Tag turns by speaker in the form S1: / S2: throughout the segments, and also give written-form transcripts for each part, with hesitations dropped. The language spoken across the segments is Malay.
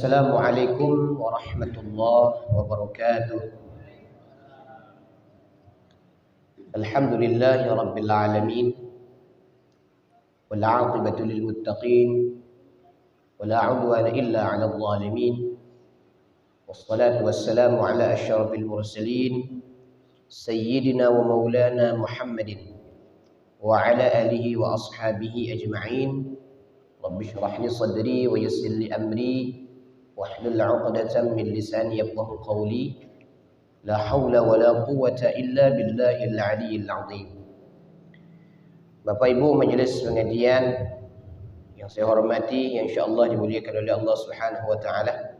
S1: Assalamualaikum warahmatullahi wabarakatuh. Alhamdulillahi rabbil alamin. Wal 'aqibatu lil muttaqin. Wala 'udwana illa 'alal zalimin. Wassalatu wassalamu ala asyrafil mursalin sayyidina wa maulana Muhammadin wa ala alihi wa ashabihi ajma'in. Rabbi shrah li sadri wa yassir li amri wahlul 'uqdatam min lisani yafqahu qawli. La haula wa la quwwata illa billahil 'aliyyil 'azim. Bapak Ibu majelis pengajian yang saya hormati, yang insyaallah dimuliakan oleh Allah Subhanahu wa taala.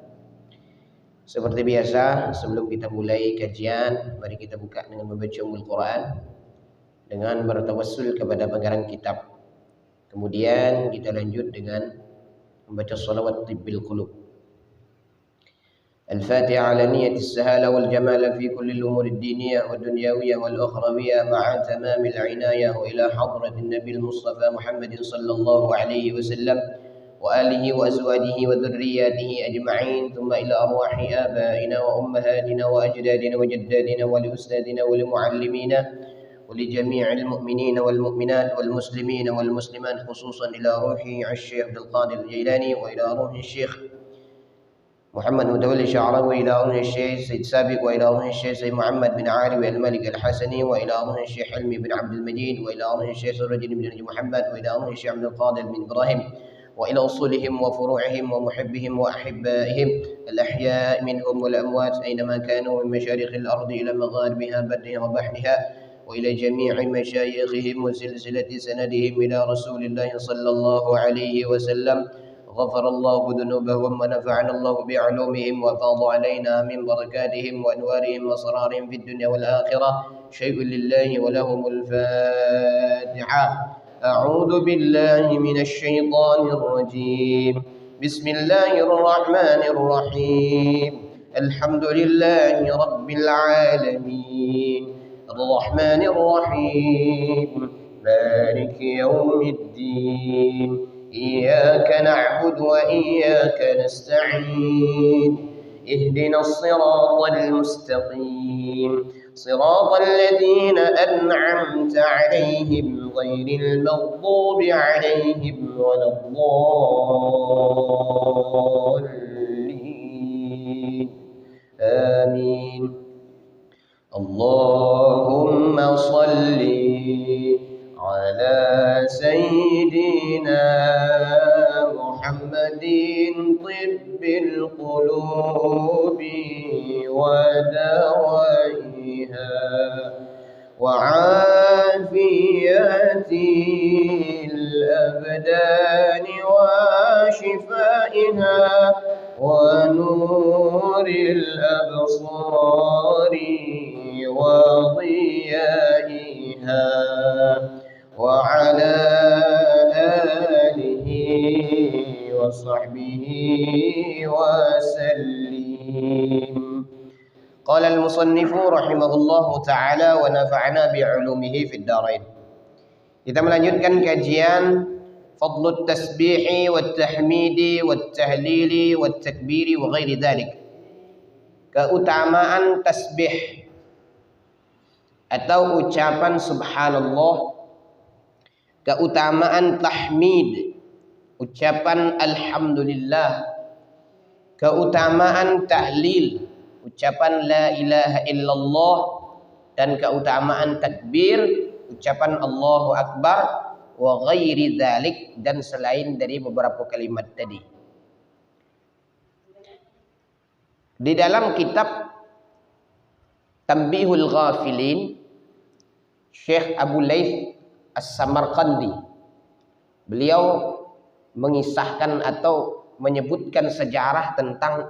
S1: Seperti biasa, sebelum kita mulai kajian, mari kita buka dengan membaca Ummul Quran dengan bertawassul kepada pengarang kitab. Kemudian kita lanjut dengan membaca salawat tibbil qulub. Al-Fatiha ala niyati as-sahala wal jamala fi kulli al-umur ad-diniyah wa dunyawiyah wal ukhrawiyah ma'a tamamil 'inayah wa ila hadratin nabiyil mustafa Muhammadin sallallahu alaihi wasallam wa alihi wa azwajihi wa dhurriyyatihi ajma'in, thumma ila arwahi abaina wa ummahatina wa ajdadina wa jaddadina wa li ustadina wa li muallimina ولجميع المؤمنين والمؤمنات والمسلمين والمسلمات، خصوصا إلى روح الشيخ عبد القادر الجيلاني وإلى روح الشيخ محمد متولي الشعراوي وإلى روح الشيخ سيد سابق وإلى روح الشيخ سيد محمد بن عاري الملك الحسني وإلى روح الشيخ حلمي بن عبد المجيد وإلى روح الشيخ الرجل بن محمد وإلى روح الشيخ عبد القادر بن إبراهيم وإلى أصولهم وفروعهم ومحبهم وأحبائهم الأحياء منهم والأموات أينما كانوا من مشارق الأرض إلى مغاربها برها وبحرها وإلى جميع مشايخهم وسلسلة سندهم إلى رسول الله صلى الله عليه وسلم. غفر الله ذنوبهم ونفعنا الله بعلومهم وفاض علينا من بركاتهم وأنوارهم وأسرارهم في الدنيا والآخرة. شيء لله ولهم الفاتحة. أعوذ بالله من الشيطان الرجيم. بسم الله الرحمن الرحيم. الحمد لله رب العالمين الرحمن الرحيم مالك يوم الدين. إياك نعبد وإياك نستعين. اهدنا الصراط المستقيم صراط الذين أنعمت عليهم غير المغضوب عليهم ولا الضالين. آمين. اللهم صل على سيدنا محمد طب القلوب ودوائها وعافية الأبدان وشفائها ونور الأبصار وضيائها وعلى آله وصحبه وسلم. قال المصنف رحمه الله تعالى ونفعنا بعلومه في الدارين. Kita melanjutkan kajian fadlut tasbihi wat tahmidi wat tahlili wat takbiri wa ghairi dzalik. Keutamaan tasbih atau ucapan subhanallah, keutamaan tahmid, ucapan alhamdulillah, keutamaan tahlil, ucapan la ilaha illallah, dan keutamaan takbir, ucapan Allahu Akbar, wa ghairi dzalik, dan selain dari beberapa kalimat tadi. Di dalam kitab Tanbihul Ghafilin, Syekh Abu Laith As-Samarqandi, beliau mengisahkan atau menyebutkan sejarah tentang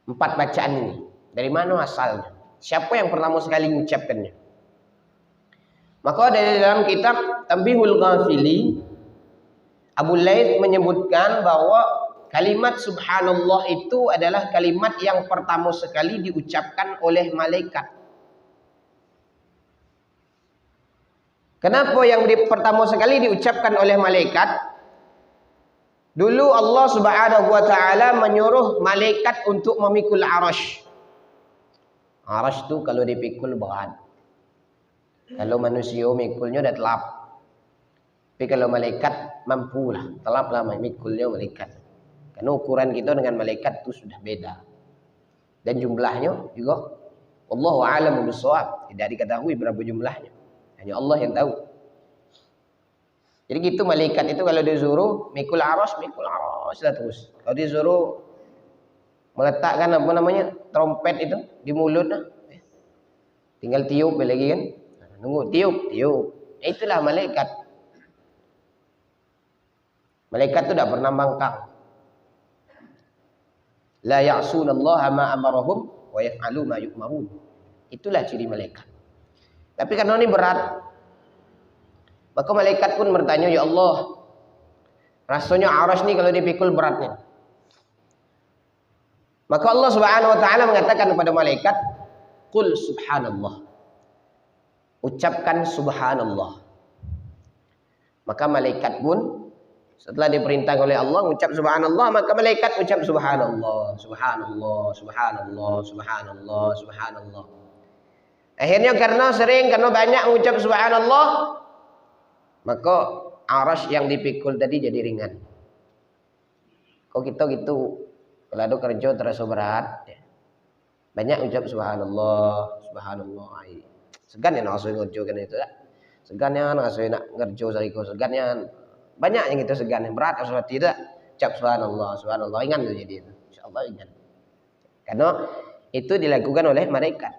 S1: empat bacaan ini. Dari mana asalnya? Siapa yang pertama sekali mengucapkannya? Maka dari dalam kitab Tanbihul Ghafili, Abu Laith menyebutkan bahwa kalimat subhanallah itu adalah kalimat yang pertama sekali diucapkan oleh malaikat. Kenapa yang pertama sekali diucapkan oleh malaikat? Dulu Allah Subhanahu wa taala menyuruh malaikat untuk memikul arasy. Arasy itu kalau dipikul berat. Kalau manusia mikulnya udah telap. Tapi kalau malaikat mampulah, telaplah mikulnya malaikat. Karena ukuran kita dengan malaikat itu sudah beda. Dan jumlahnya juga Allahu a'lamu bissawab, tidak diketahui berapa jumlahnya. Hanya Allah yang tahu. Jadi gitu malaikat itu kalau disuruh mikul arasy lah terus. Kalau disuruh meletakkan apa namanya trompet itu di mulut, tinggal tiup lagi kan. Nunggu tiup. Itulah malaikat. Malaikat itu tidak pernah bangkang. La ya'sunallaha ma amarahum wa yaf'alu ma yu'marun. Itulah ciri malaikat. Tapi karena ini berat, maka malaikat pun bertanya, ya Allah, rasanya arasy ini kalau dipikul beratnya. Maka Allah Subhanahu wa taala mengatakan kepada malaikat, qul subhanallah. Ucapkan subhanallah. Maka malaikat pun setelah diperintah oleh Allah ucap subhanallah, maka malaikat ucap subhanallah, subhanallah, subhanallah, subhanallah, subhanallah. Akhirnya karena banyak mengucap subhanallah, maka arasy yang dipikul tadi jadi ringan. Kok kita gitu, kalau ada kerja terasa berat, banyak ucap subhanallah, subhanallah. Segan yang ngasih ngerjo kan itu ya. Segan yang ngasih nak ngerjo sariko, segan yang banyak yang itu segan yang berat atau tidak. Ucap subhanallah, subhanallah ringan tuh jadi itu. Insyaallah ringan. Karena itu dilakukan oleh malaikat.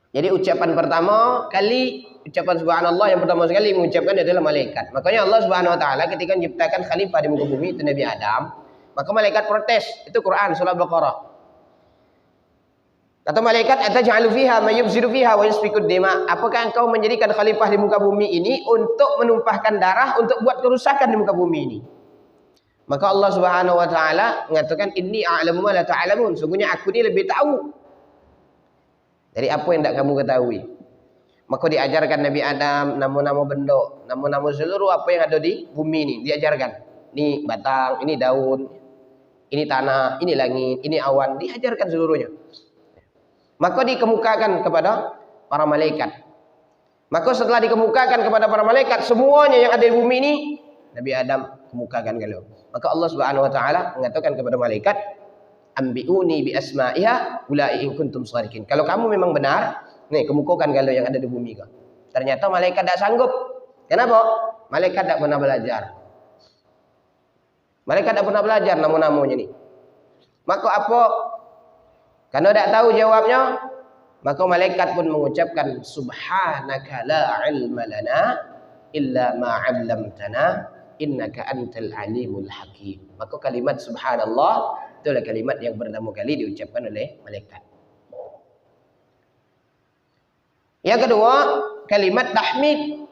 S1: Jadi ucapan pertama kali, ucapan subhanallah yang pertama sekali mengucapkan adalah malaikat. Makanya Allah Subhanahu wa taala ketika menciptakan khalifah di muka bumi itu Nabi Adam, maka malaikat protes. Itu Quran surah Baqarah. Kata malaikat, ataj'alu fiha may yufsidu fiha wa yasfikud dima? Apakah engkau menjadikan khalifah di muka bumi ini untuk menumpahkan darah, untuk buat kerusakan di muka bumi ini? Maka Allah Subhanahu wa taala mengatakan, inni a'lamu ma la ta'lamun. Sungguhnya aku ini lebih tahu dari apa yang tidak kamu ketahui. Maka diajarkan Nabi Adam nama-nama benda, nama-nama seluruh apa yang ada di bumi ini diajarkan. Ini batang, ini daun, ini tanah, ini langit, ini awan, diajarkan seluruhnya. Maka dikemukakan kepada para malaikat. Maka setelah dikemukakan kepada para malaikat, semuanya yang ada di bumi ini Nabi Adam kemukakan kalau. Maka Allah Subhanahu wa taala mengatakan kepada malaikat, ambiuni bi asma'iha ulai in kuntum shadiqin. Kalau kamu memang benar, nih kemukakan kalau yang ada di bumi kau. Ternyata malaikat tidak sanggup. Kenapa? Malaikat tidak pernah belajar. Malaikat tidak pernah belajar nama-namanya nih. Maka apa? Karena tidak tahu jawabnya, maka malaikat pun mengucapkan subhanaka la ilma lana illa ma 'allamtana innaka antal alimul hakim. Maka kalimat subhanallah itulah kalimat yang pertama kali diucapkan oleh malaikat. Yang kedua, kalimat tahmid.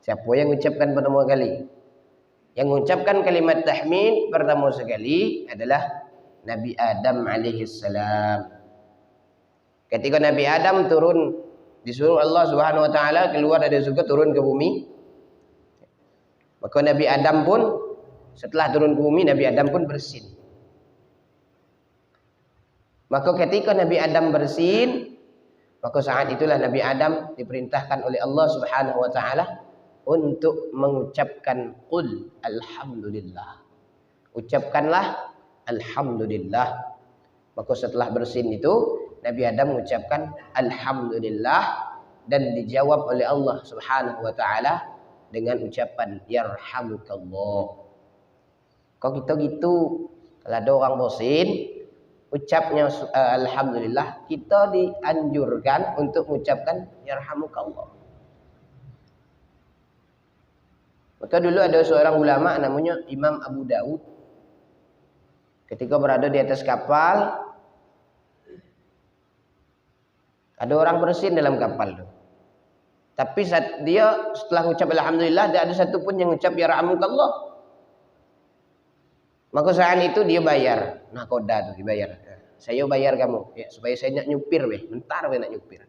S1: Siapa yang mengucapkan pertama kali? Yang mengucapkan kalimat tahmid pertama sekali adalah Nabi Adam alaihissalam. Ketika Nabi Adam turun, disuruh Allah Subhanahu wa taala keluar dari surga turun ke bumi. Maka Nabi Adam pun setelah turun ke bumi, Nabi Adam pun bersin. Maka ketika Nabi Adam bersin, maka saat itulah Nabi Adam diperintahkan oleh Allah Subhanahu wa taala untuk mengucapkan qul alhamdulillah. Ucapkanlah alhamdulillah. Maka setelah bersin itu Nabi Adam mengucapkan alhamdulillah dan dijawab oleh Allah Subhanahu wa taala dengan ucapan yarhamukallah. Kalau kita gitu, kalau ada orang bersin ucapnya alhamdulillah, kita dianjurkan untuk mengucapkan yarhamukallah. Maka dulu ada seorang ulama namanya Imam Abu Daud. Ketika berada di atas kapal, ada orang bersin dalam kapal itu. Tapi saat dia setelah mengucap alhamdulillah, tidak ada satu pun yang mengucap yarhamukallah. Maka saat itu dia bayar, nakoda itu dibayar. Saya bayar kamu, ya, supaya saya nak nyupir, bentar nak nyupir.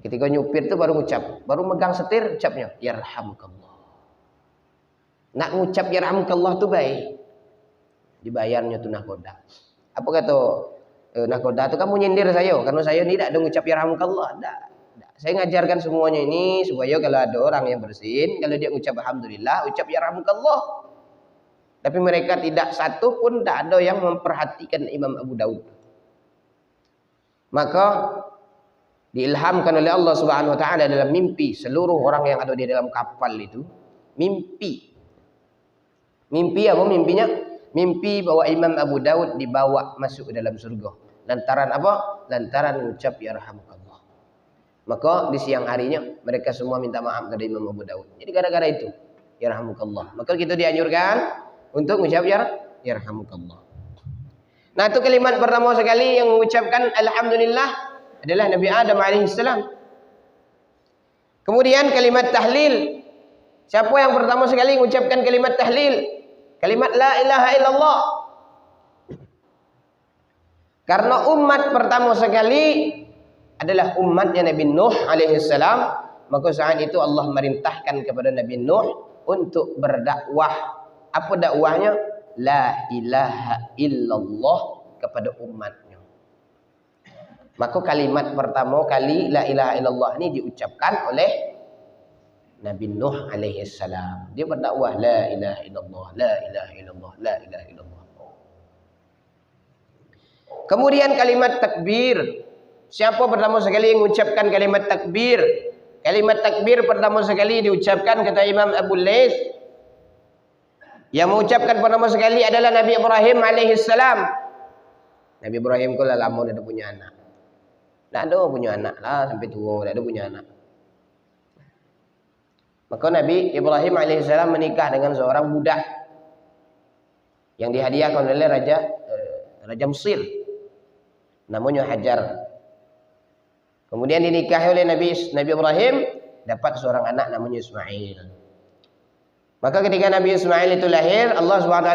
S1: Ketika nyupir itu baru mengucap, baru megang setir, ucapnya yarhamukallah. Nak ngucap yarhamukallah tu baik. Dibayarnya tu nahkoda. Apa kata nahkoda tu, kamu nyindir saya karena saya ni tak ada ngucap yarhamukallah. Tak. Saya ngajarkan semuanya ini supaya kalau ada orang yang bersin, kalau dia ucap alhamdulillah, ucap yarhamukallah. Tapi mereka tidak satu pun tak ada yang memperhatikan Imam Abu Daud. Maka diilhamkan oleh Allah Subhanahu wa taala dalam mimpi seluruh orang yang ada di dalam kapal itu, mimpi. Mimpi apa mimpinya? Mimpi bahwa Imam Abu Daud dibawa masuk ke dalam surga. Lantaran apa? Lantaran ucap yarhamukallah. Maka di siang harinya mereka semua minta maaf kepada Imam Abu Daud. Jadi gara-gara itu yarhamukallah. Maka kita dianjurkan untuk mengucap yarhamukallah. Nah, itu kalimat pertama sekali yang mengucapkan alhamdulillah adalah Nabi Adam alaihissalam. Kemudian kalimat tahlil. Siapa yang pertama sekali mengucapkan kalimat tahlil? Kalimat la ilaha illallah. Karena umat pertama sekali adalah umatnya Nabi Nuh alaihissalam, maka saat itu Allah merintahkan kepada Nabi Nuh untuk berdakwah. Apa dakwahnya? La ilaha illallah kepada umatnya. Maka kalimat pertama kali la ilaha illallah ini diucapkan oleh Nabi Nuh alaihissalam. Dia berdakwah la ilaha illallah, la ilaha illallah, la ilaha illallah. Kemudian kalimat takbir. Siapa pertama sekali yang mengucapkan kalimat takbir? Kalimat takbir pertama sekali diucapkan kata Imam Abu Laits. Yang mengucapkan pertama sekali adalah Nabi Ibrahim alaihissalam. Nabi Ibrahim kau lah lama dah punya anak. Tak ada punya anak lah sampai tua, tak ada punya anak. Maka Nabi Ibrahim alaihissalam menikah dengan seorang budak yang dihadiahkan oleh Raja Mesir. Namanya Hajar. Kemudian dinikahi oleh Nabi Ibrahim, dapat seorang anak namanya Ismail. Maka ketika Nabi Ismail itu lahir, Allah SWT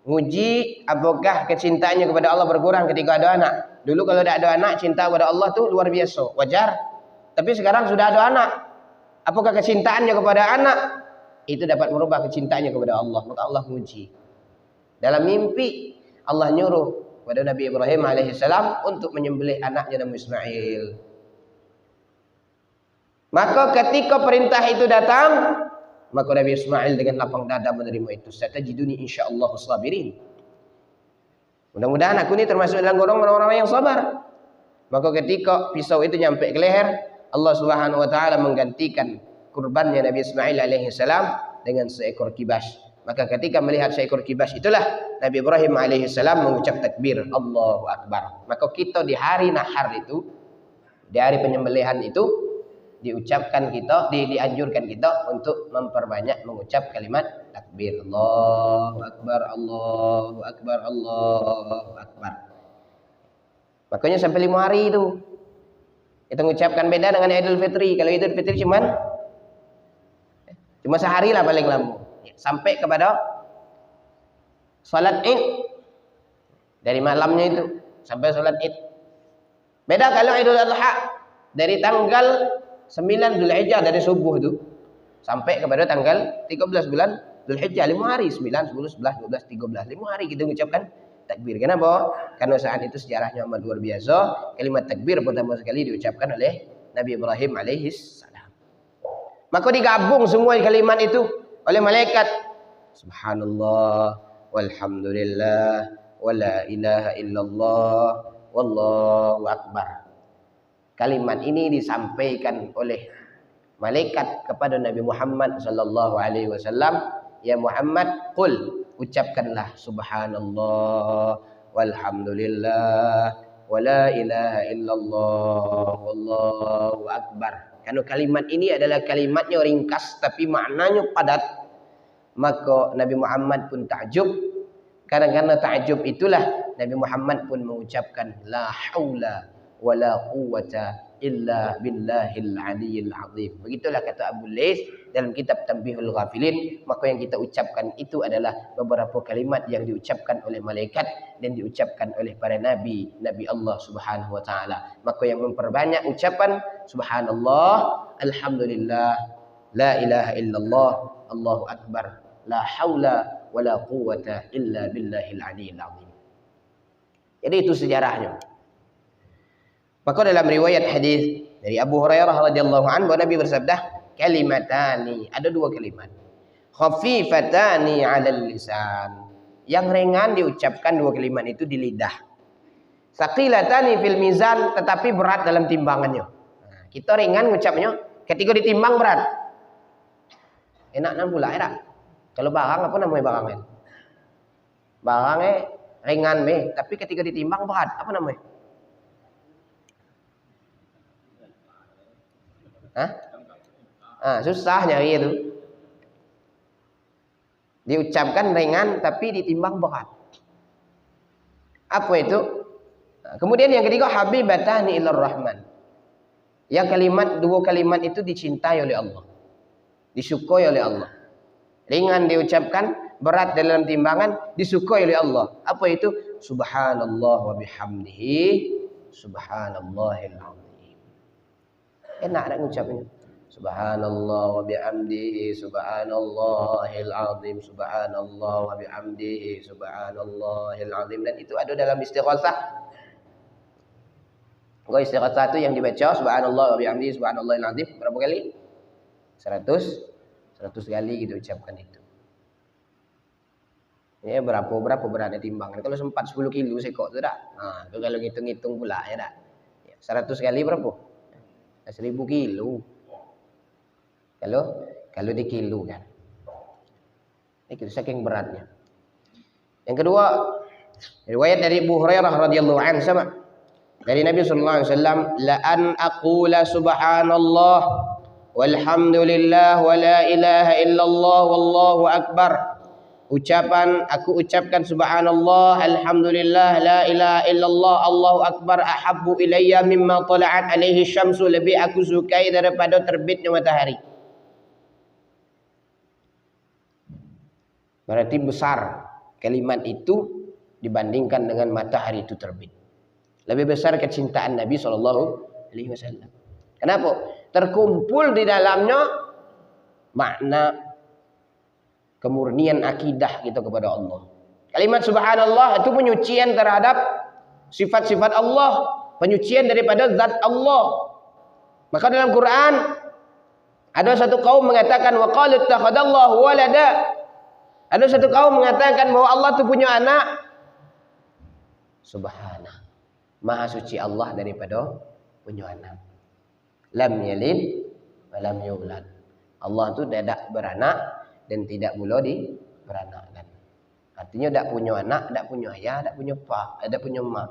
S1: nguji apakah kecintaannya kepada Allah berkurang ketika ada anak. Dulu kalau tidak ada anak, cinta kepada Allah tu luar biasa, wajar. Tapi sekarang sudah ada anak. Apakah kecintaannya kepada anak itu dapat merubah kecintaannya kepada Allah? Maka Allah nguji. Dalam mimpi Allah nyuruh kepada Nabi Ibrahim alaihissalam untuk menyembelih anaknya Nabi Ismail. Maka ketika perintah itu datang, maka Nabi Ismail dengan lapang dada menerima itu. Satajiduni insyaallah sabirin. Mudah-mudahan aku ini termasuk dalam golongan orang-orang yang sabar. Maka ketika pisau itu nyampe ke leher, Allah Subhanahu wa taala menggantikan kurbannya Nabi Ismail alaihi salam dengan seekor kibas. Maka ketika melihat seekor kibas itulah Nabi Ibrahim alaihi salam mengucap takbir, Allahu akbar. Maka kita di hari nahar itu, di hari penyembelihan itu diucapkan kita, dianjurkan kita untuk memperbanyak mengucap kalimat takbir. Allahu akbar, Allahu akbar, Allahu akbar. Makanya sampai 5 hari itu kita mengucapkan, beda dengan Idul Fitri. Kalau Idul Fitri cuma sehari lah paling lama. Sampai kepada salat Id. Dari malamnya itu sampai salat Id. Beda kalau Idul Adha dari tanggal 9 Dzulhijjah dari subuh itu sampai kepada tanggal 13 bulan Dzulhijjah, 5 hari, 9, 10, 11, 12, 13, 5 hari kita mengucapkan takbir. Kenapa? Karena saat itu sejarahnya amat luar biasa. Kalimat takbir pertama sekali diucapkan oleh Nabi Ibrahim alaihissalam. Maka digabung semua kalimat itu oleh malaikat. Subhanallah, walhamdulillah, wala ilaha illallah, wallahu akbar. Kalimat ini disampaikan oleh malaikat kepada Nabi Muhammad sallallahu alaihi wasallam, ya Muhammad, qul, ucapkanlah subhanallah walhamdulillah wala ilaha illallah wallahu akbar. Karena kalimat ini adalah kalimatnya ringkas tapi maknanya padat. Maka Nabi Muhammad pun takjub. Karena takjub itulah Nabi Muhammad pun mengucapkan la haula wala quwwata illa billahil aliyyil azim. Begitulah kata Abu Laits dalam kitab Tanbihul Ghafilin. Maka yang kita ucapkan itu adalah beberapa kalimat yang diucapkan oleh malaikat dan diucapkan oleh para nabi Allah Subhanahu wa taala. Maka yang memperbanyak ucapan subhanallah, alhamdulillah, la ilaha illallah, Allahu akbar, la haula wala quwwata illa billahil aliyil azim. Jadi itu sejarahnya. Maka dalam riwayat hadis dari Abu Hurairah radhiyallahu anhu Nabi bersabda, kalimatani, ada dua kalimat. Khafifatani 'alal lisan. Yang ringan diucapkan dua kalimat itu di lidah. Tsaqilatani fil mizan, tetapi berat dalam timbangannya. Nah, kita ringan ngucapnya, ketika ditimbang berat. Enak pula enak. Kalau barang apa namanya barangnya? Barangnya ringan tapi ketika ditimbang berat, apa namanya? Susah nyari itu. Diucapkan ringan tapi ditimbang berat. Apa itu? Kemudian yang ketiga, habibatani ilar rahman. Yang dua kalimat itu dicintai oleh Allah, disukai oleh Allah. Ringan diucapkan, berat dalam timbangan, disukai oleh Allah. Apa itu? Subhanallah wa bihamdihi, subhanallahil azim. Enak nak ngucapnya. Subhanallah wa bihamdihi, subhanallahil azim, subhanallah wa bihamdihi, subhanallahil azim. Dan itu ada dalam istighosah. Kalau istighosah itu yang dibaca subhanallah wa bihamdihi, subhanallahil azim berapa kali? 100 kali gitu ucapkan itu. Ini berapa beratnya timbangan? Kalau sempat 10 kilo sekok itu dah. Nah, itu kalau ngitung-ngitung pula ya dah. 100 kali berapa? 1000 kilo. Kalau di kilo kan. Itu saking beratnya. Yang kedua, riwayat dari Abu Hurairah radhiyallahu anhu sama dari Nabi sallallahu alaihi wasallam, la an aqula subhanallah walhamdulillah wa la ilaha illallah wallahu akbar. Aku ucapkan subhanallah, alhamdulillah, la ilaha illallah, Allahu akbar, ahabbu ilayya mimma tala'at alaihi syamsu, lebih aku sukai daripada terbitnya matahari. Berarti besar kalimat itu dibandingkan dengan matahari itu terbit. Lebih besar kecintaan Nabi SAW. Kenapa? Terkumpul di dalamnya makna kemurnian akidah kita kepada Allah. Kalimat subhanallah itu penyucian terhadap sifat-sifat Allah, penyucian daripada zat Allah. Maka dalam Quran ada satu kaum mengatakan wa qalu ittakhadallahu walada. Ada satu kaum mengatakan bahwa Allah itu punya anak. Subhanah, maha suci Allah daripada punya anak. Lam yalid wa lam yulad. Allah itu tidak beranak dan tidak pula diberanakkan. Artinya tidak punya anak, tidak punya ayah, tidak punya pak, tidak punya mak.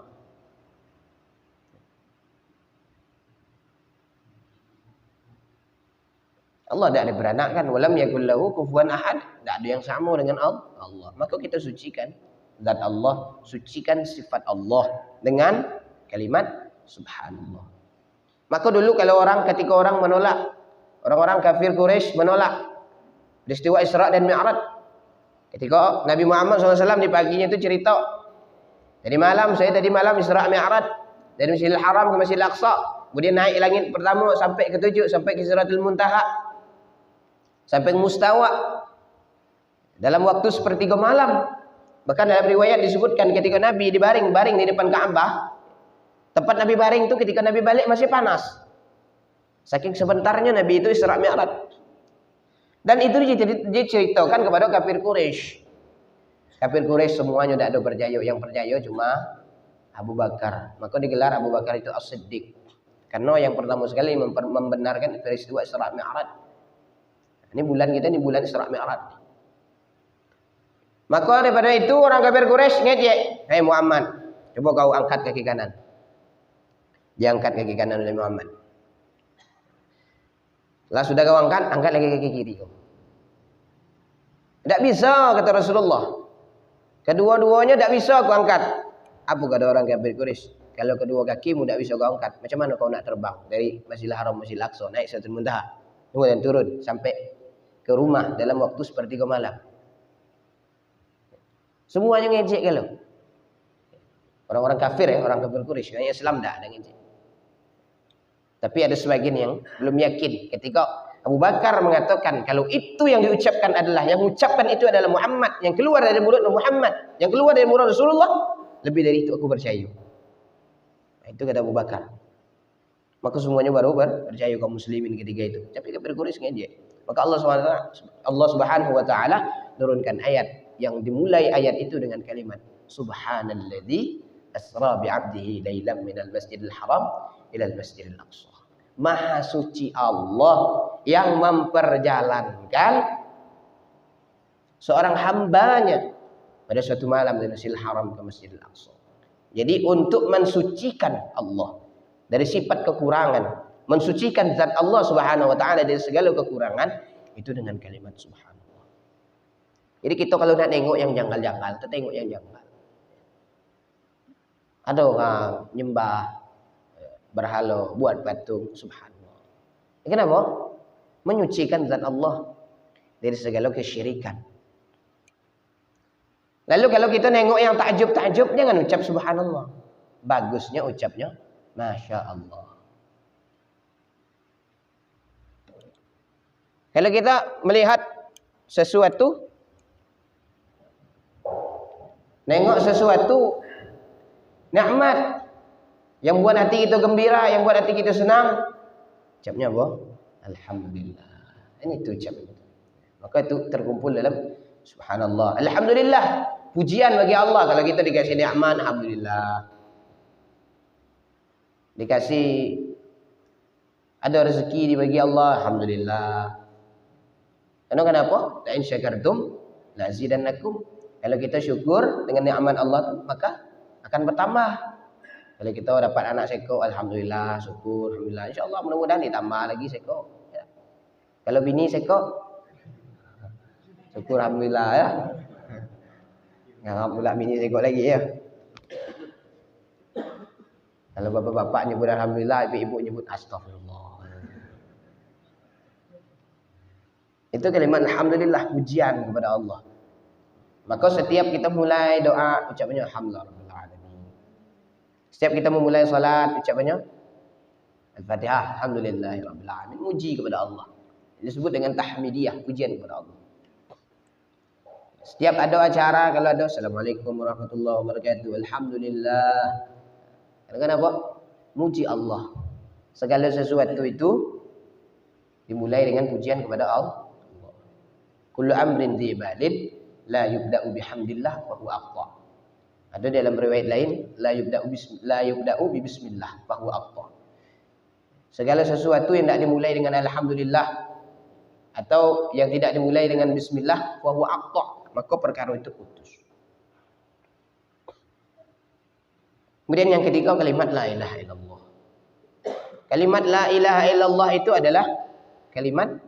S1: Allah tidak ada beranakkan. Walam yakul lahu kufuwan ahad. Tidak ada yang sama dengan Allah. Maka kita sucikan zat Allah, sucikan sifat Allah dengan kalimat subhanallah. Maka dulu ketika orang menolak, orang-orang kafir Quraisy menolak peristiwa Isra dan Mi'raj. Ketika Nabi Muhammad SAW di paginya itu cerita, tadi malam Isra Mi'raj dari Masjidil Haram ke Masjidil Aqsa, kemudian naik langit pertama sampai ke 7, sampai ke Sidratul Muntaha, sampai ke Mustawa dalam waktu sepertiga malam. Bahkan dalam riwayat disebutkan ketika Nabi baring di depan Ka'bah, tempat Nabi baring itu ketika Nabi balik masih panas. Saking sebentarnya Nabi itu Isra Mi'raj. Dan itu diceritakan kepada kafir Quraisy. Kafir Quraisy semuanya tidak ada percaya, yang percaya cuma Abu Bakar. Maka digelar Abu Bakar itu As-Siddiq. Karena yang pertama sekali membenarkan peristiwa Isra Mi'raj. Ini bulan Isra Mi'raj. Maka daripada itu orang kafir Quraisy ngejek, "Hei Muhammad, coba kau angkat kaki kanan." Diangkat kaki kanan oleh Muhammad. Lah sudah kau angkat lagi kaki kiri kau. Tidak bisa, kata Rasulullah. Kedua-duanya tidak bisa kau angkat. Apa kata orang kafir Quraisy? Kalau kedua kakimu tidak bisa kau angkat, macam mana kau nak terbang dari Masjidil Haram Masjidil Aqsa naik Sidratul Muntaha, kemudian turun sampai ke rumah dalam waktu sepertiga malam? Semuanya ngejek kalau. Orang-orang kafir orang kafir Quraisy, yang Islam dah ada ngejek. Tapi ada sebagian yang belum yakin ketika Abu Bakar mengatakan kalau itu yang diucapkan adalah, yang mengucapkan itu adalah Muhammad, yang keluar dari mulut Muhammad, yang keluar dari mulut Rasulullah, lebih dari itu aku percaya. Nah, itu kata Abu Bakar. Maka semuanya baru percaya kaum muslimin ketika itu. Tapi kafir Quraisy ngejek. Maka Allah Subhanahu wa taala turunkan ayat yang dimulai ayat itu dengan kalimat Subhanalladzi asra bi 'abdihi lailan minal masjidil haram ilal masjidil aqsa. Maha suci Allah yang memperjalankan seorang hambanya pada suatu malam dari Masjidil Haram ke Masjidil Aqsa. Jadi untuk mensucikan Allah dari sifat kekurangan, mensucikan zat Allah Subhanahu wa taala dari segala kekurangan, itu dengan kalimat subhanallah. Jadi kita kalau nak tengok yang janggal-janggal, kita tengok yang janggal. Ada orang nyembah berhala, buat patung, subhanallah. Kenapa? Menyucikan zat Allah dari segala kesyirikan. Lalu kalau kita nengok yang takjub-takjub, jangan ucap subhanallah. Bagusnya ucapnya masya Allah. Kalau kita melihat sesuatu, nengok sesuatu nikmat yang buat hati kita gembira, yang buat hati kita senang, ucapnya apa? Alhamdulillah. Ini itu ucapnya. Maka itu terkumpul dalam subhanallah. Alhamdulillah. Pujian bagi Allah kalau kita dikasih nikmat, alhamdulillah. Dikasih ada rezeki dibagi Allah, alhamdulillah. Kenapa? La in syakartum la azidannakum. Kalau kita syukur dengan nikmat Allah, maka akan bertambah. Kalau kita dapat anak seko, alhamdulillah, syukur, alhamdulillah. Insyaallah mudah-mudahan ditambah lagi seko. Ya. Kalau bini seko, syukur alhamdulillah ya. Ngarap pula bini seko lagi ya. Kalau bapak-bapak nyebut alhamdulillah, ibu-ibu nyebut astagfirullah. Itu kalimat alhamdulillah, pujian kepada Allah. Maka setiap kita mulai doa, ucapnya alhamdulillah. Setiap kita memulai salat, ucapannya Al-Fatihah, alhamdulillahirabbil alamin, muji kepada Allah. Disebut dengan tahmidiyah, pujian kepada Allah. Setiap ada acara, kalau ada assalamualaikum warahmatullahi wabarakatuh, alhamdulillah. Kenapa? Muji Allah. Segala sesuatu itu dimulai dengan pujian kepada Allah. Kullu amrin dzibalin la yubda'u bihamdillah wa huwa aqta. Ada dalam riwayat lain la yubda'u bi bismillah fa huwa aqta. Segala sesuatu yang tidak dimulai dengan alhamdulillah atau yang tidak dimulai dengan bismillah fa huwa aqta, maka perkara itu putus. Kemudian yang ketiga kalimat la ilaha illallah. Kalimat la ilaha illallah itu adalah kalimat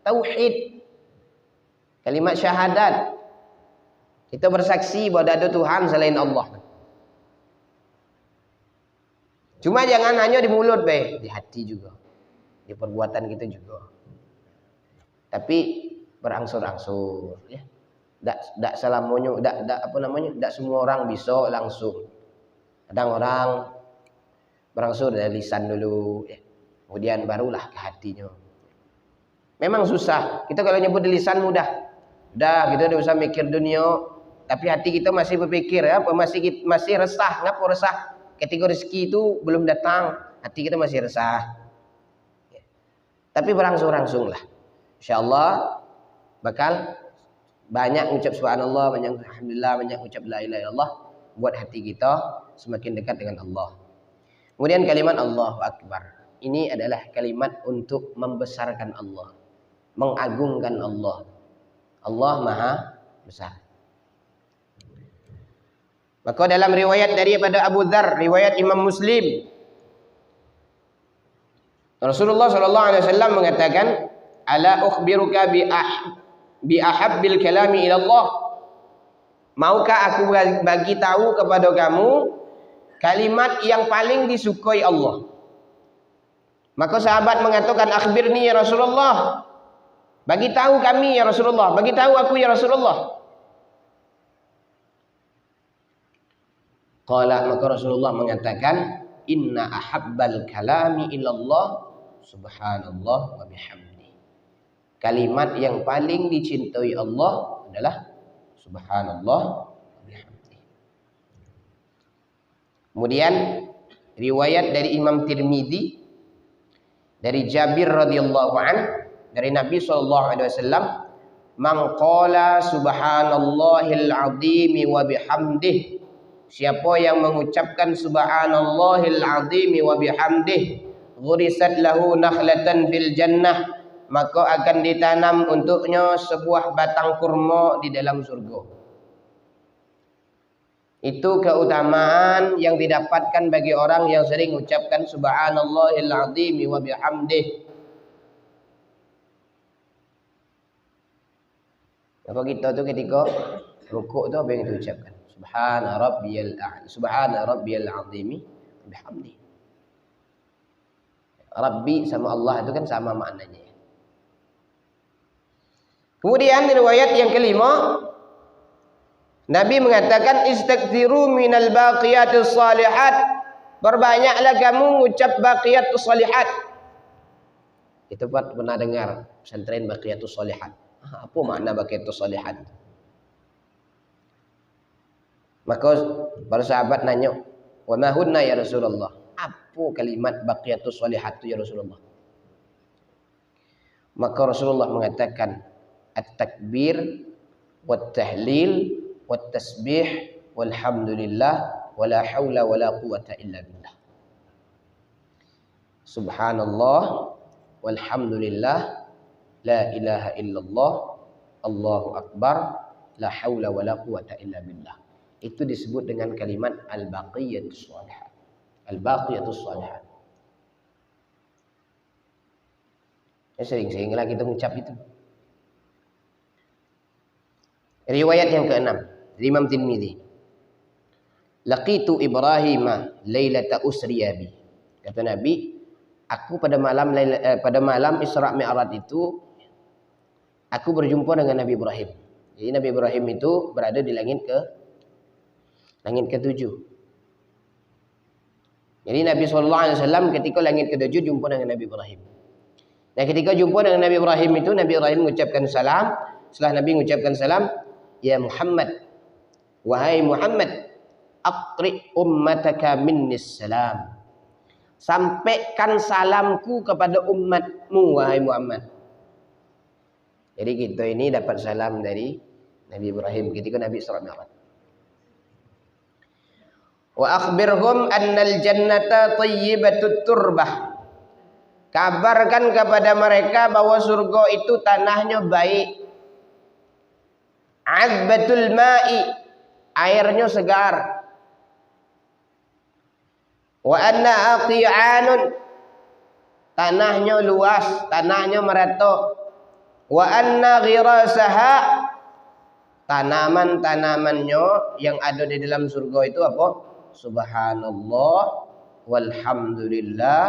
S1: tauhid. Kalimat syahadat. Kita bersaksi bahwa ada Tuhan selain Allah. Cuma jangan hanya di mulut, di hati juga. Di perbuatan kita juga. Tapi berangsur-angsur, ya. Tak selamanya, tak semua orang bisa langsung. Kadang orang berangsur dari lisan dulu, ya. Kemudian barulah ke hatinya. Memang susah. Kita kalau nyebut di lisan mudah. Udah, kita udah usah mikir dunia. Tapi hati kita masih berpikir, ya, masih resah. Ngapa resah? Ketika rezeki itu belum datang, hati kita masih resah. Ya. Tapi berangsur-angsung lah. InsyaAllah bakal banyak ucap subhanallah, banyak alhamdulillah, banyak ucap la ilaha illallah, buat hati kita semakin dekat dengan Allah. Kemudian kalimat Allahu Akbar. Ini adalah kalimat untuk membesarkan Allah, mengagungkan Allah. Allah Maha Besar. Maka dalam riwayat daripada Abu Dzar, riwayat Imam Muslim, Rasulullah sallallahu alaihi wasallam mengatakan, "Ala ukhbiruka bi ahabbil kalami ila Allah?" Maukah aku bagi tahu kepada kamu kalimat yang paling disukai Allah? Maka sahabat mengatakan, "Akhbirni ya Rasulullah." Bagi tahu kami ya Rasulullah, bagi tahu aku ya Rasulullah. Qala, maka Rasulullah mengatakan, "Inna ahabbal kalami ilallah subhanallah wa bihamdi." kalimat yang paling dicintai Allah adalah subhanallah wa bihamdihi. Kemudian riwayat dari Imam Tirmidzi dari Jabir radhiyallahu an dari Nabi sallallahu alaihi wasallam, man qala subhanallahil azim wa bihamdihi, siapa yang mengucapkan subhanallahil azim wa bihamdihi, ghurisat lahu nakhlatan fil jannah, maka akan ditanam untuknya sebuah batang kurma di dalam surga. Itu keutamaan yang didapatkan bagi orang yang sering mengucapkan subhanallahil azim wa bihamdihi. Apa kita tu ketika rukuk tu apa yang kita ucapkan? Subhana rabbiyal azim bihamdihi. Rabbi sama Allah itu kan sama maknanya. Kemudian riwayat yang kelima, Nabi mengatakan istaghfiru minal baqiyatus salihat, berbanyaklah kamu mengucap baqiyatus salihat. Kita pernah dengar pesantren baqiyatus salihat. Apa makna baqiyatus salihat? Maka para sahabat nanya, wa ma hunna ya Rasulullah? Apa kalimat baqiyatus salihat itu ya Rasulullah? Maka Rasulullah mengatakan at-takbir wat tahlil wat tasbih walhamdulillah wala haula wala quwata illa billah. Subhanallah walhamdulillah la ilaha illallah Allahu akbar la haula wala quwata illa billah. Itu disebut dengan kalimat al-baqiyatus shalihat. Al-baqiyatus shalihat. Sering-seringlah kita mengucap itu. Riwayat yang keenam, Imam Tirmidzi. Laqitu Ibrahim lailata usriya bi. Kata Nabi, aku pada malam Isra Mi'raj itu aku berjumpa dengan Nabi Ibrahim. Jadi Nabi Ibrahim itu berada di langit ke-7. Jadi Nabi SAW ketika langit ke-7 jumpa dengan Nabi Ibrahim. Nah, ketika jumpa dengan Nabi Ibrahim itu, Nabi Ibrahim mengucapkan salam. Setelah Nabi mengucapkan salam, ya Muhammad, wahai Muhammad, aqri ummataka minnis salam. Sampaikan salamku kepada umatmu, wahai Muhammad. Jadi kita ini dapat salam dari Nabi Ibrahim ketika Nabi Isra Mi'raj. Wa akhbirhum annal jannata thayyibatut turbah. Kabarkan kepada mereka bahwa surga itu tanahnya baik. Azbatul ma'i, airnya segar. Wa anna aqi'anun, tanahnya luas, tanahnya merata. Wa anna ghirasaha, tanaman-tanamannya yang ada di dalam surga itu apa? Subhanallah walhamdulillah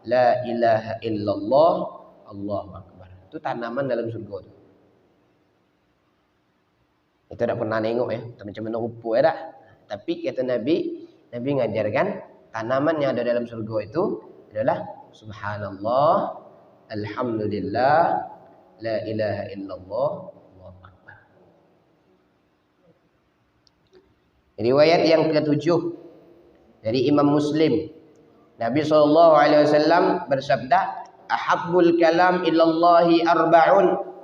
S1: la ilaha illallah Allahu akbar. Itu tanaman dalam surga itu. Kita tak pernah nengok ya, macam mana rupa ya tak? Tapi kata Nabi ngajarkan tanaman yang ada dalam surga itu adalah subhanallah, alhamdulillah, la ilaha illallah, Allahu akbar. Riwayat yang ke-7 dari Imam Muslim. Nabi SAW bersabda, ahabbul kalam ilallahi arba'un.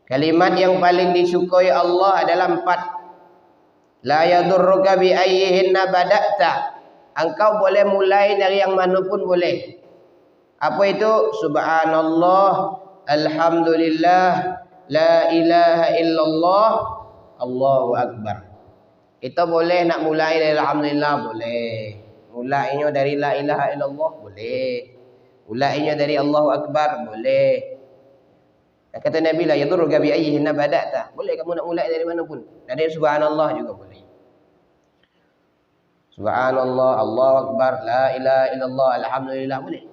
S1: Kalimat yang paling disukai Allah adalah 4. La yadurruka bi ayyihinna bada'ta. Engkau boleh mulai dari yang manapun boleh. Apa itu? Subhanallah, alhamdulillah, la ilaha illallah, Allahu akbar. Kita boleh nak mulai dari alhamdulillah, boleh. Mulainya dari la ilaha illallah, boleh. Mulainya dari Allahu akbar, boleh. Kata Nabi, la yadurruka bi ayyihinna bada'ta. Boleh kamu nak mulai dari mana pun. Dari subhanallah juga boleh. Subhanallah, Allahu akbar, la ilaha illallah, alhamdulillah, boleh.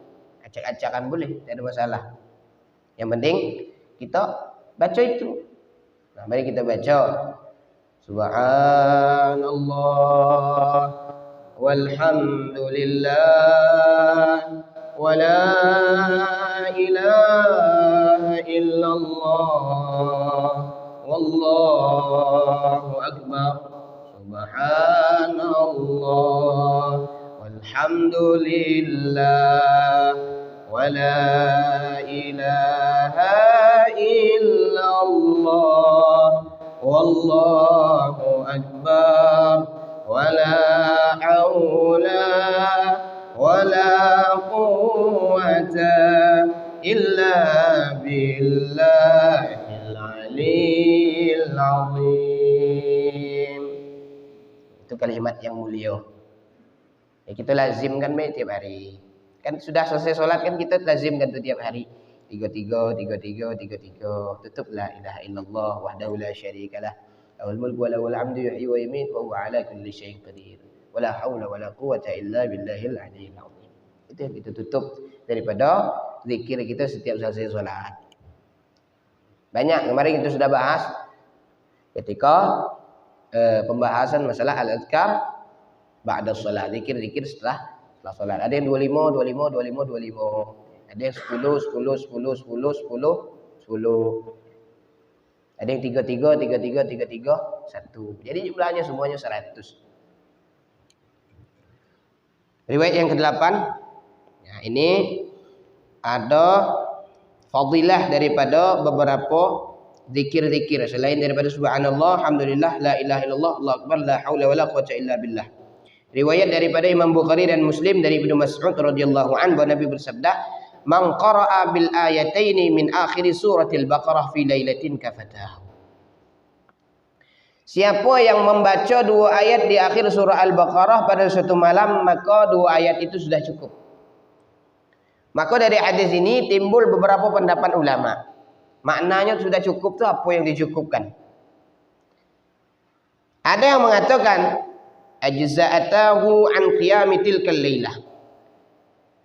S1: Acak-acakan boleh, tak ada masalah. Yang penting kita baca itu. Nah, mari kita baca. Subhanallah walhamdulillah wa la ilaha illallah wallahu akbar subhanallah walhamdulillah wala ilaha illallah wallahu akbar wala haula wala quwwata illa billahil aliyil azim. Itu kalimat yang mulia. Ya, kita lazimkan tiap hari. Kan sudah selesai sholat kan kita lazimkan tuh tiap hari. 33 tutup la ilaha illallah wahdahu la syarikalah lahul mulku wa lahul hamdu yuhyi wa yumiitu wa huwa ala kulli syai'in qadir wala haula wala quwwata illa billahil aliyyil azim. Itu yang kita tutup daripada zikir kita setiap selesai sholat. Banyak kemarin kita sudah bahas ketika pembahasan masalah al-adhkar ba'da sholat, zikir-zikir setelah sholat. Ada yang 25. Ada yang 10. Ada yang 33, 1. Jadi jumlahnya semuanya 100. Riwayat yang ke-8. Nah, ini ada fadilah daripada beberapa zikir-zikir selain daripada subhanallah, alhamdulillah, la ilaha illallah, Allahu akbar, la haula wala quwwata illa billah. Riwayat daripada Imam Bukhari dan Muslim dari Ibnu Mas'ud radhiyallahu anhu bahwa Nabi bersabda, "Man qara'a bil ayataini min akhir suratil Baqarah fi lailatin kafatahu." Siapa yang membaca 2 ayat di akhir surah Al-Baqarah pada suatu malam, maka 2 ayat itu sudah cukup. Maka dari hadis ini timbul beberapa pendapat ulama. Maknanya sudah cukup itu apa yang dicukupkan? Ada yang mengatakan ajza'atahu an qiyami tilkal lailah.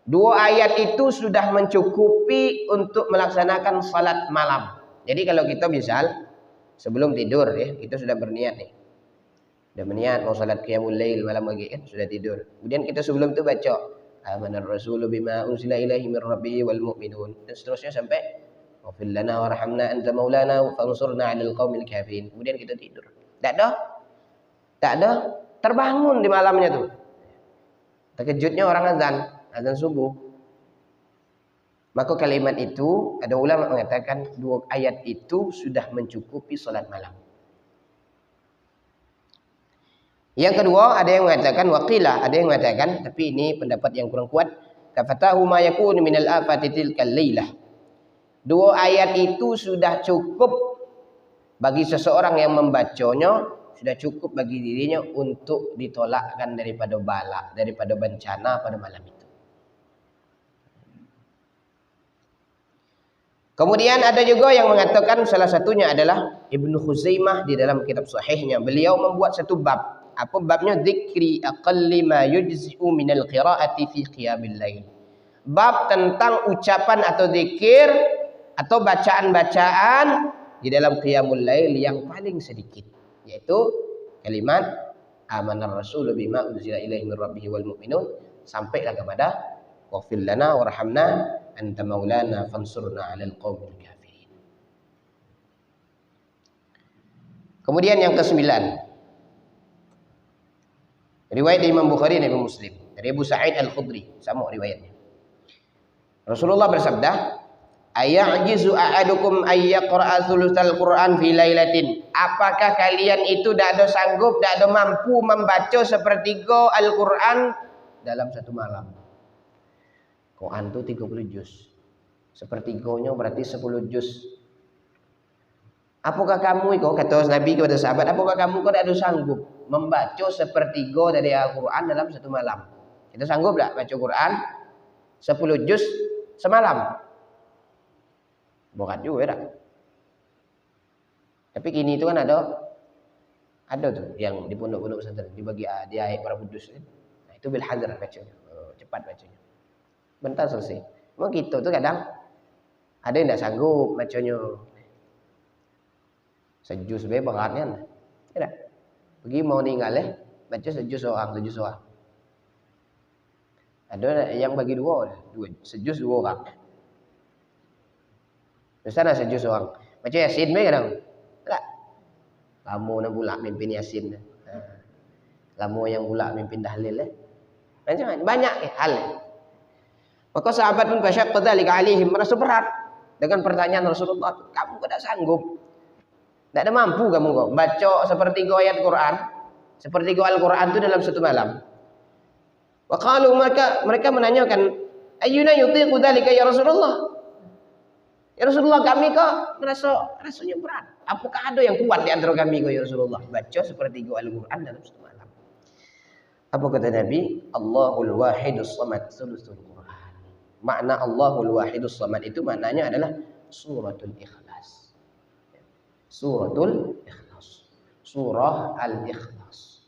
S1: 2 ayat itu sudah mencukupi untuk melaksanakan salat malam. Jadi kalau kita misal sebelum tidur ya, kita sudah berniat nih. Sudah berniat mau salat qiyamul lail malam lagi kan, sudah tidur. Kemudian kita sebelum itu baca amanar rasulu bima unzila ilaihi mir rabbihi wal mu'minun dan seterusnya sampai wafil lana warhamna anta maulana fansurna 'alal qaumil kafirin. Kemudian kita tidur. Tak ada terbangun di malamnya tuh. Terkejutnya orang azan subuh. Maka kalimat itu ada ulama mengatakan 2 ayat itu sudah mencukupi salat malam. Yang kedua ada yang mengatakan waqila, ada yang mengatakan tapi ini pendapat yang kurang kuat, kafatahu ma yakunu minal afati tilkal lailah. 2 ayat itu sudah cukup bagi seseorang yang membacanya, sudah cukup bagi dirinya untuk ditolakkan daripada bala, daripada bencana pada malam itu. Kemudian ada juga yang mengatakan salah satunya adalah Ibnu Khuzaimah di dalam kitab sahihnya. Beliau membuat satu bab. Apa babnya? Dzikri aqalli ma yujzi'u minal qira'ati fi qiyamil lail. Bab tentang ucapan atau zikir atau bacaan-bacaan di dalam qiyamul lail yang paling sedikit, yaitu kalimat amanar rasulu bima unzila ilaihi mir rabbihi wal mu'minun sampailah kepada wafil lana warhamna anta maulana fansurna 'alal qaumil kafirin. Kemudian yang ke-9. Riwayat dari Imam Bukhari dan Imam Muslim dari Abu Sa'id Al-Khudri, sama riwayatnya. Rasulullah bersabda, "Ayajizu ahadukum ay yaqra'a thulutsal Qur'an fi lailatin?" Apakah kalian itu tidak ada sanggup, tidak ada mampu membaca sepertiga Al-Qur'an dalam satu malam? Quran itu 30 juz. Sepertiganya berarti 10 juz. Apakah kamu itu, kata Nabi kepada sahabat, apakah kamu tidak ada sanggup membaca sepertiga dari Al-Quran dalam satu malam? Kita sanggup tak baca Quran 10 juz semalam? Bukan juga tak? Tapi kini itu kan ada tuh yang di pondok-pondok pesantren dibagi di ayat para kudus. Nah, itu bil hadar bacanya, cepat bacanya. Bentar selesai. Memang kita tuh kadang ada yang tidak sanggup bacanya. Sejus be beratnya. Tidak. Pergi mau ninggal baca sejus orang. Ada yang bagi dua sejus 2 orang. Di sana sejus orang. Baca Yasin bae kadang. Tak. Lamo na pula mimpin Yasin. Lamo yang pula mimpin tahlil Macam banyak hal. Maka sahabat pun basyaq dzalika alaihim, merasa berat dengan pertanyaan Rasulullah. Kamu tidak sanggup. Tidak ada mampu kamu kok baca sepertiga ayat Quran, sepertiga Al-Quran itu dalam satu malam. Wa qalu mereka menanyakan, ayyuna yutiqu dzalika ya Rasulullah? Ya Rasulullah, kami kok rasanya berat. Apakah ada yang kuat di antara kami kok ya Rasulullah? Baca sepertiga Al-Quran dalam satu malam. Apa kata Nabi? Allahul wahidus samad sulusul Quran. Makna Allahul wahidus samad itu maknanya adalah suratul ikhlas. Suratul ikhlas. Surah al-ikhlas.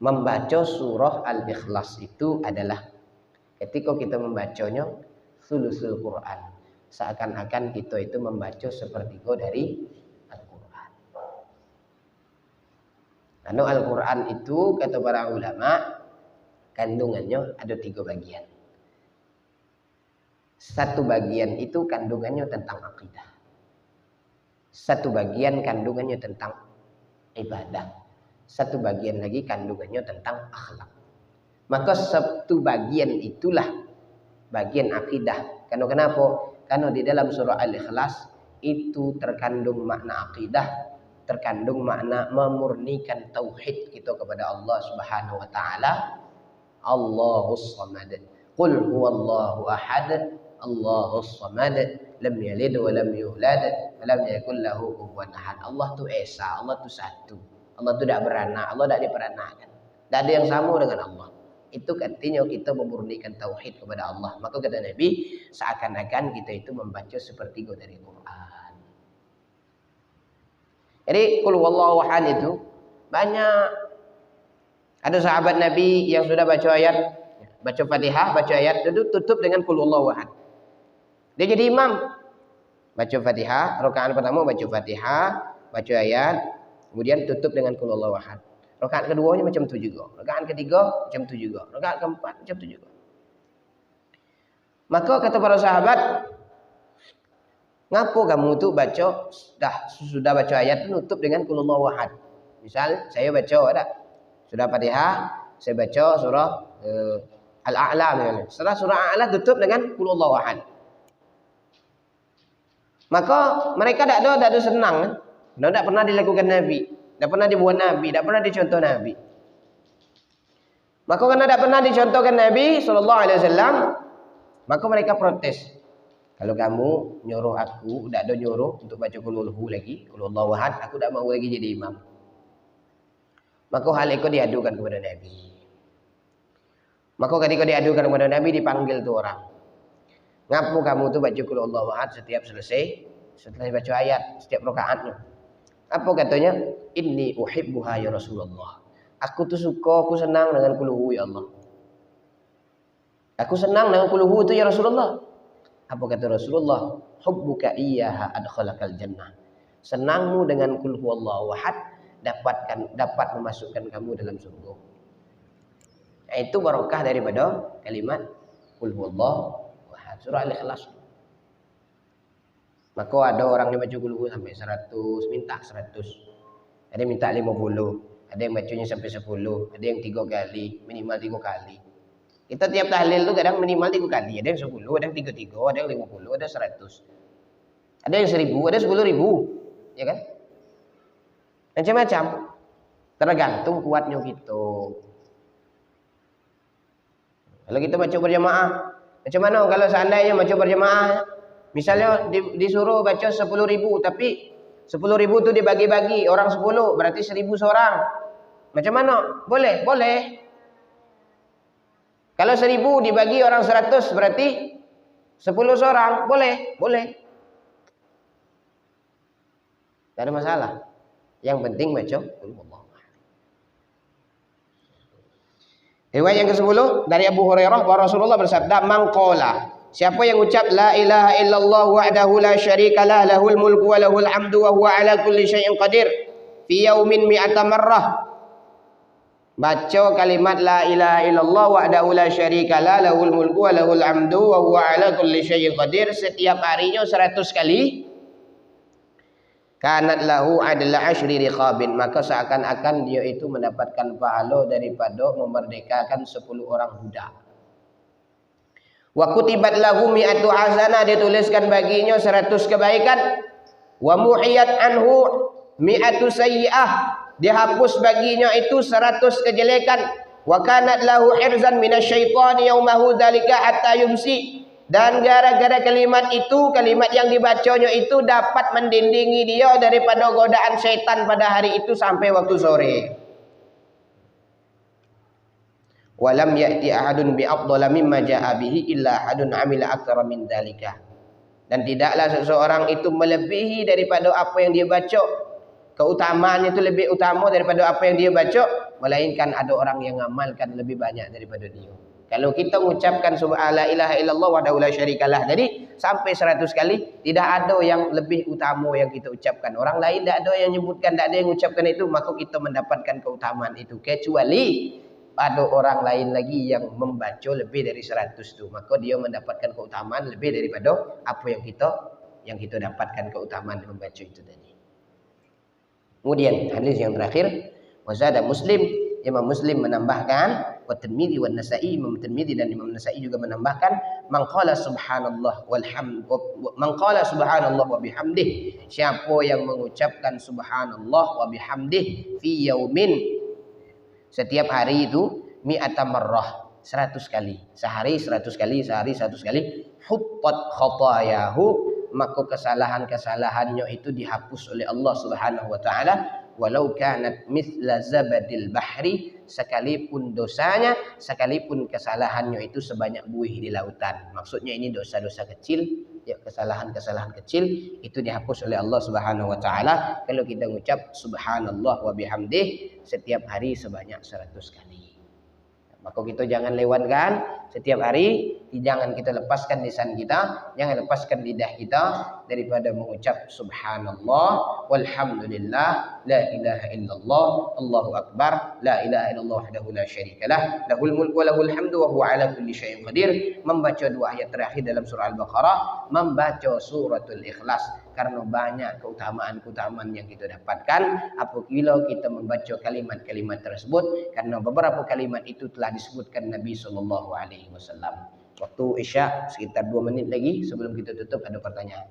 S1: Membaca surah al-ikhlas itu adalah ketika kita membacanya sulusul Quran. Seakan-akan kita itu membaca sepertiga dari Al-Quran. Karena Al-Quran itu kata para ulama kandungannya ada 3 bagian. Satu bagian itu kandungannya tentang akidah. Satu bagian kandungannya tentang ibadah. Satu bagian lagi kandungannya tentang akhlak. Maka satu bagian itulah bagian akidah. Karena kenapa? Karena di dalam surah Al-Ikhlas itu terkandung makna akidah, terkandung makna memurnikan tauhid kita kepada Allah Subhanahu wa taala. Allahus Samad. Qul huwallahu ahad. Allahus Samad. Lam yalid wa lam yulad wa lam yakul lahu kufuwan ahad. Allah tu esa, Allah tu satu. Allah tu tidak beranak, Allah tidak diperanakan. Tidak ada yang sama dengan Allah. Itu artinya kita memurnikan tauhid kepada Allah. Maka kata Nabi, seakan-akan kita itu membaca sepertiga dari Quran. Jadi qul huwallahu ahad itu banyak. Ada sahabat Nabi yang sudah baca ayat, baca Fatihah, baca ayat, itu tutup dengan qul huwallahu ahad. Dia jadi imam. Baca Fatihah, rakaat pertama baca Fatihah, baca ayat, kemudian tutup dengan qul huwallahu ahad. Rakaat keduanya macam tu juga. Rakaat ketiga macam tu juga. Rakaat keempat macam tu juga. Maka kata para sahabat, ngapo kamu tu baca sudah baca ayat tutup dengan qul huwallahu ahad. Misal saya baca ada sudah Fatihah, saya baca surah Al-A'la misalnya. Setelah surah Al-A'la tutup dengan qul huwallahu ahad. Maka mereka tak ada senang. Tidak pernah dilakukan Nabi. Tidak pernah dibuat Nabi, tidak pernah dicontoh Nabi. Maka karena tidak pernah dicontohkan Nabi SAW, maka mereka protes. Kalau kamu nyuruh aku, tidak ada nyuruh untuk baca qul huwallahu lagi, qul huwallahu ahad, aku tidak mau lagi jadi imam. Maka hal itu diadukan kepada Nabi. Maka ketika diadukan kepada Nabi, dipanggil tu orang. Ngapu kamu tu baca qul huwallahu ahad setiap selesai, setelah baca ayat, setiap rakaatnya. Apa katanya? Inni uhibbuha ya Rasulullah. Aku tuh suka, aku senang dengan qul huwallahu ya Allah. Aku senang dengan qul huwallahu itu ya Rasulullah. Apa kata Rasulullah? Hubbuka iyyaha adkhalakal jannah. Senangmu dengan qul huwallahu ahad dapat memasukkan kamu dalam surga. Nah, itu barokah daripada kalimat qul huwallahu ahad. Surah Al-Ikhlas. Maka ada orang yang baca qul huwallahu sampai 100, minta 100. Ada yang minta 50, ada yang bacanya sampai 10, ada yang 3 kali, minimal 3 kali. Kita tiap tahlil tu kadang minimal 3 kali, ada yang 10, ada yang 33, ada yang 50, ada 100. Ada yang 1000, ada 10.000, ya kan? Macam-macam. Tergantung kuatnya kita. Kalau kita baca berjamaah, macam mana kalau seandainya baca berjamaah? Misalnya disuruh baca 10.000, tapi 10.000 itu dibagi-bagi orang 10, berarti 1.000 seorang. Macam mana? Boleh? Boleh. Kalau 1.000 dibagi orang 100, berarti 10 seorang. Boleh? Boleh. Tidak ada masalah. Yang penting baca qul huwallahu ahad. Riwayat yang ke-10 dari Abu Hurairah bahwa Rasulullah bersabda, "Man qala," siapa yang ucap la ilaha illallah wahdahu la syarikalah lahul mulku wa lahul hamdu wa huwa ala kulli syai'in qadir fi yaumin mi'ata marrah baca kalimat la ilaha illallah wahdahu la syarikalah lahul mulku wa lahul hamdu wa huwa ala kulli syai'in qadir setiap harinya 100 kali, kanat lahu adla asyri riqabin, maka seakan-akan dia itu mendapatkan pahala daripada memerdekakan 10 orang budak. Wa kutibat lahu mi'atu hasanah, dituliskan baginya 100 kebaikan. Wa muhiyat anhu mi'atu sayyi'ah, dihapus baginya itu 100 kejelekan. Wa kanat lahu hirzan minasyaitani yaumahu dzalika hatta yumsi, dan gara-gara kalimat itu, kalimat yang dibacanya itu dapat mendindingi dia daripada godaan syaitan pada hari itu sampai waktu sore. Walam ya'ti ahadun bi afdhala mimma ja'a bihi illa ahadun amila aktsara min dzalika, dan tidaklah seseorang itu melebihi daripada apa yang dia baca, keutamaannya itu lebih utama daripada apa yang dia baca, melainkan ada orang yang ngamalkan lebih banyak daripada dia. Kalau kita mengucapkan subhanallah ilaha illallah wahdahu la syarikalah tadi sampai 100 kali, tidak ada yang lebih utama yang kita ucapkan. Orang lain tidak ada yang menyebutkan, tidak ada yang mengucapkan itu, maka kita mendapatkan keutamaan itu. Kecuali ada orang lain lagi yang membaca lebih dari 100 itu, maka dia mendapatkan keutamaan lebih daripada apa yang kita dapatkan keutamaan membaca itu tadi. Kemudian hadis yang terakhir, wazada Muslim, Imam Muslim menambahkan, wa Tirmidzi wa Nasa'i, Imam Tirmidzi dan Imam Nasa'i juga menambahkan, man qala subhanallah walhamd, man qala subhanallah wa bihamdih, siapa yang mengucapkan subhanallah wa bihamdih fi yaumin, setiap hari itu, mi'ata marrah, 100 kali, sehari 100 kali, sehari 100 kali, huttat khatayahu, maka kesalahan-kesalahannya itu dihapus oleh Allah Subhanahu wa taala, walau kanat mithla zabadil bahri, sekalipun dosanya, sekalipun kesalahannya itu sebanyak buih di lautan. Maksudnya ini dosa-dosa kecil, ya, kesalahan-kesalahan kecil itu dihapus oleh Allah Subhanahu wa taala kalau kita mengucap subhanallah wa bihamdih setiap hari sebanyak 100 kali. Maka kita jangan lewatkan setiap hari, jangan kita lepaskan lisan kita, jangan lepaskan lidah kita daripada mengucap subhanallah walhamdulillah la ilaha illallah Allahu akbar la ilaha illallah wahdahu la syarikalah lahul mulku wa lahul hamdu wa huwa ala kulli syai'in qadir. Membaca 2 ayat terakhir dalam surah Al-Baqarah, membaca suratul Ikhlas, karena banyak keutamaan-keutamaan yang kita dapatkan apabila kita membaca kalimat-kalimat tersebut, karena beberapa kalimat itu telah disebutkan Nabi sallallahu alaihi wasallam. Waktu Isya sekitar 2 menit lagi sebelum kita tutup, ada pertanyaan.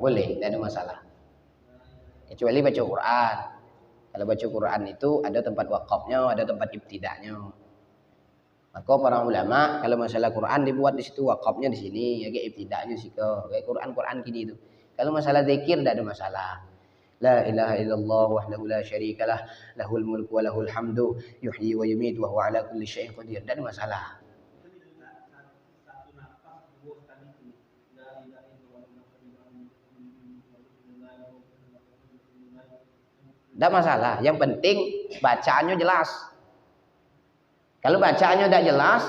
S1: Boleh, tidak ada masalah. Kecuali baca Quran. Kalau baca Quran itu ada tempat wakafnya, ada tempat ibtidaknya. Maka para ulama kalau masalah Quran dibuat di situ, wakafnya di sini, ya kayak ibtidaknya sih kayak Quran gini itu. Kalau masalah zikir tidak ada masalah. La ilaha illallah wahdahu la syarikalah lahul mulku wa lahul hamdu yuhyi wa yumiitu wa huwa ala kulli syai'in qadir. Tidak ada masalah. Tidak masalah, yang penting bacaannya jelas. Kalau bacaannya tidak jelas,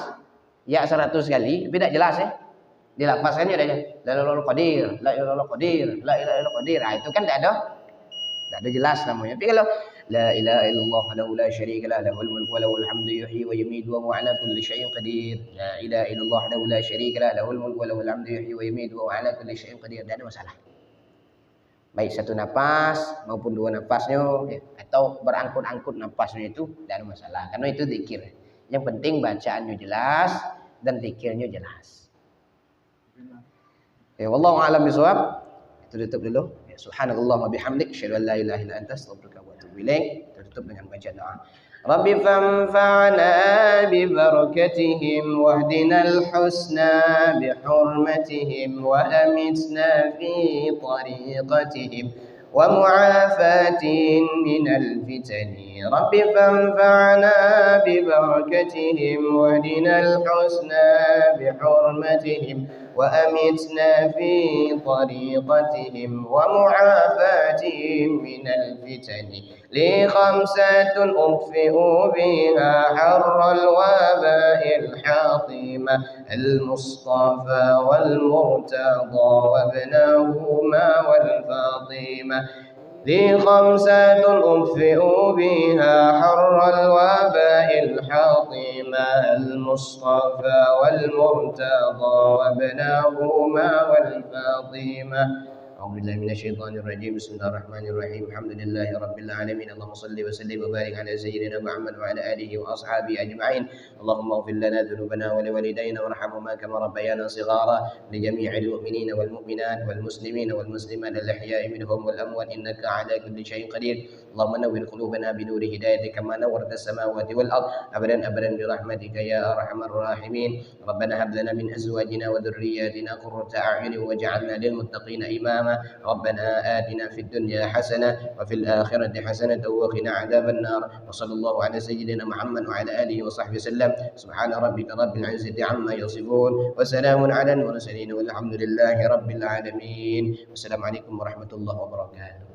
S1: ya 100 kali, tapi tidak jelas ya. Dilafazkannya ada la ilaha illallah qadir, la ilaha illallah qadir, la ilaha illallah qadir. Nah, itu kan tidak ada jelas namanya. Tapi kalau la ilaha illallah wahdahu la syarikalah lahul mulku wa lahul hamdu yuhyi wa yumiitu wa huwa ala kulli syai'in qadir. La ilaha illallah wahdahu la syarikalah lahul mulku wa lahul hamdu yuhyi wa yumiitu wa huwa ala kulli syai'in qadir. Tidak ada masalah. Baik 1 nafas maupun 2 nafasnya, ya, atau berangkut-angkut nafasnya itu tidak ada masalah, karena itu zikir. Yang penting bacaannya jelas dan zikirnya jelas. Ya, wallahu a'lam bishawab. Itu tutup dulu. Ya, subhanallah wa bihamdik, asyhadu an la ilaha illa anta, astaghfiruka wa atubu ilaik. Tutup dengan baca doa. Rabbi fanfa'na bi barakatihim wahdinal husna bi hurmatihim wa amitna fi tariqatihim wa mu'afatin minal fitani. Rabbi fanfa'na bi barakatihim wahdinal husna bi hurmatihim wa amitna fi tariqatihim wa mu'afatihim minal fitani. Li khamsatun ukhfi'u biha harral waba'il hatimah المصطفى والمرتضى وابنهما والفاطمة ذي خمسة أطفئوا بها حر الوباء الحاطمة المصطفى والمرتضى وابنهما والفاطمة. أعوذ بالله من الشيطان الرجيم. بسم الله الرحمن الرحيم. الحمد لله رب العالمين. اللهم صل وسلم وبارك على سيدنا محمد وعلى آله وأصحابه أجمعين. اللهم اغفر لنا ذنوبنا ولوالدينا وارحمهما كما ربيانا صغارا، لجميع المؤمنين والمؤمنات والمسلمين والمسلمات الأحياء منهم والأموات إنك على كل شيء قدير. اللهم نور قلوبنا بنور هدايتك كما نورت السماوات والأرض أبدا أبدا برحمتك يا أرحم الراحمين. ربنا هب لنا من أزواجنا وذرياتنا قرة أعين واجعلنا للمتقين إماما. ربنا آتنا في الدنيا حسنة وفي الآخرة حسنة وقنا عذاب النار. وصلى الله على سيدنا محمد وعلى آله وصحبه وسلم. سبحان ربك رب العزة عما يصفون وسلام على المرسلين والحمد لله رب العالمين. والسلام عليكم ورحمة الله وبركاته.